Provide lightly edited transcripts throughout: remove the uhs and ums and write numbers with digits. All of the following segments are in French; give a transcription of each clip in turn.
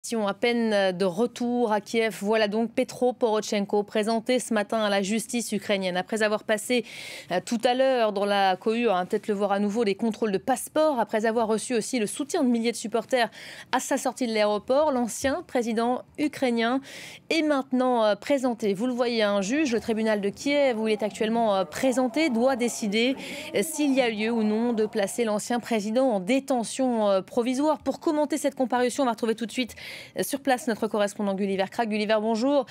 À peine de retour à Kiev, voilà donc Petro Poroshenko présenté ce matin à la justice ukrainienne. Après avoir passé tout à l'heure dans la cohue, on va peut-être le voir à nouveau, les contrôles de passeport, après avoir reçu aussi le soutien de milliers de supporters à sa sortie de l'aéroport, l'ancien président ukrainien est maintenant présenté. Vous le voyez, un juge, le tribunal de Kiev où il est actuellement présenté, doit décider s'il y a lieu ou non de placer l'ancien président en détention provisoire. Pour commenter cette comparution, on va retrouver tout de suite sur place notre correspondant Gulliver Craig. Gulliver, bonjour.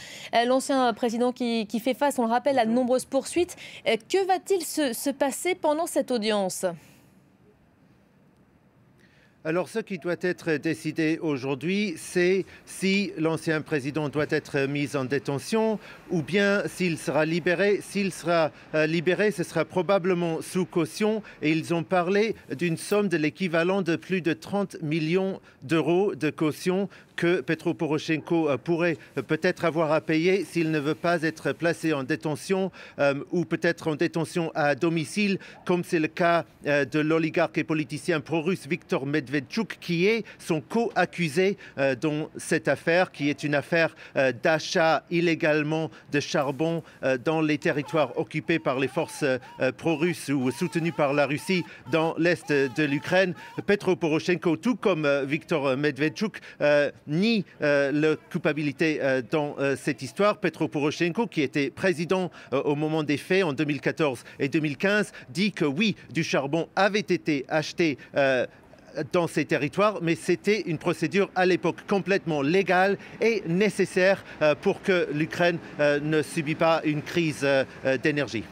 L'ancien président qui fait face, on le rappelle, à de nombreuses poursuites. Que va-t-il se passer pendant cette audience ? Alors, ce qui doit être décidé aujourd'hui, c'est si l'ancien président doit être mis en détention ou bien s'il sera libéré. S'il sera libéré, ce sera probablement sous caution et ils ont parlé d'une somme de l'équivalent de plus de 30 millions d'euros de caution que Petro Poroshenko pourrait peut-être avoir à payer s'il ne veut pas être placé en détention ou peut-être en détention à domicile, comme c'est le cas de l'oligarque et politicien pro-russe Viktor Medvedchuk, qui est son co-accusé dans cette affaire, qui est une affaire d'achat illégalement de charbon dans les territoires occupés par les forces pro-russes ou soutenues par la Russie dans l'est de l'Ukraine. Petro Poroshenko, tout comme Viktor Medvedchuk, nie la culpabilité dans cette histoire. Petro Poroshenko, qui était président au moment des faits en 2014 et 2015, dit que oui, du charbon avait été acheté dans ces territoires, mais c'était une procédure à l'époque complètement légale et nécessaire pour que l'Ukraine ne subit pas une crise d'énergie.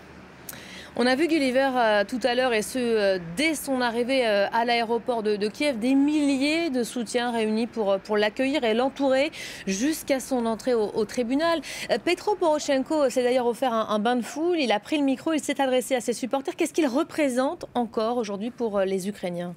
On a vu Gulliver tout à l'heure, et ce, dès son arrivée à l'aéroport de Kiev, des milliers de soutiens réunis pour l'accueillir et l'entourer jusqu'à son entrée au tribunal. Petro Poroshenko s'est d'ailleurs offert un bain de foule, il a pris le micro, il s'est adressé à ses supporters. Qu'est-ce qu'il représente encore aujourd'hui pour les Ukrainiens ?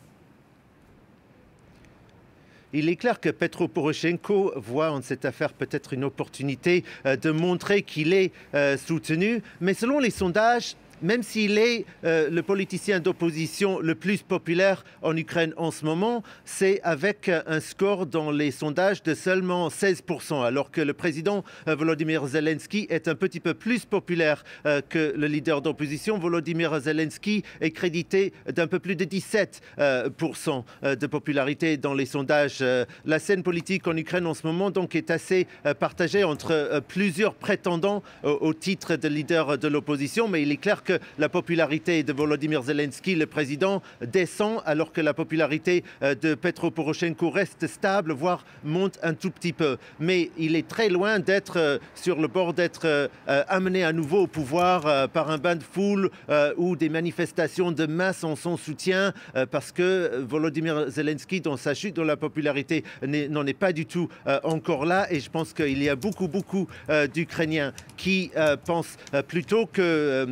Il est clair que Petro Poroshenko voit en cette affaire peut-être une opportunité de montrer qu'il est soutenu, mais selon les sondages, même s'il est le politicien d'opposition le plus populaire en Ukraine en ce moment, c'est avec un score dans les sondages de seulement 16%, alors que le président Volodymyr Zelensky est un petit peu plus populaire que le leader d'opposition. Volodymyr Zelensky est crédité d'un peu plus de 17% de popularité dans les sondages. La scène politique en Ukraine en ce moment donc est assez partagée entre plusieurs prétendants au titre de leader de l'opposition, mais il est clair que la popularité de Volodymyr Zelensky, le président, descend alors que la popularité de Petro Poroshenko reste stable, voire monte un tout petit peu. Mais il est très loin d'être sur le bord d'être amené à nouveau au pouvoir par un bain de foule ou des manifestations de masse en son soutien parce que Volodymyr Zelensky, dans sa chute dans la popularité, n'en est pas du tout encore là. Et je pense qu'il y a beaucoup d'Ukrainiens qui pensent plutôt que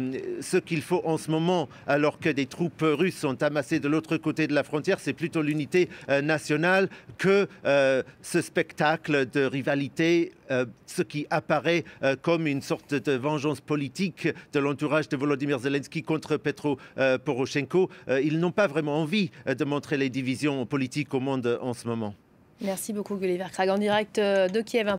ce qu'il faut en ce moment, alors que des troupes russes sont amassées de l'autre côté de la frontière, c'est plutôt l'unité nationale que ce spectacle de rivalité, ce qui apparaît comme une sorte de vengeance politique de l'entourage de Volodymyr Zelensky contre Petro Poroshenko. Ils n'ont pas vraiment envie de montrer les divisions politiques au monde en ce moment. Merci beaucoup Gulliver Craig, en direct de Kiev.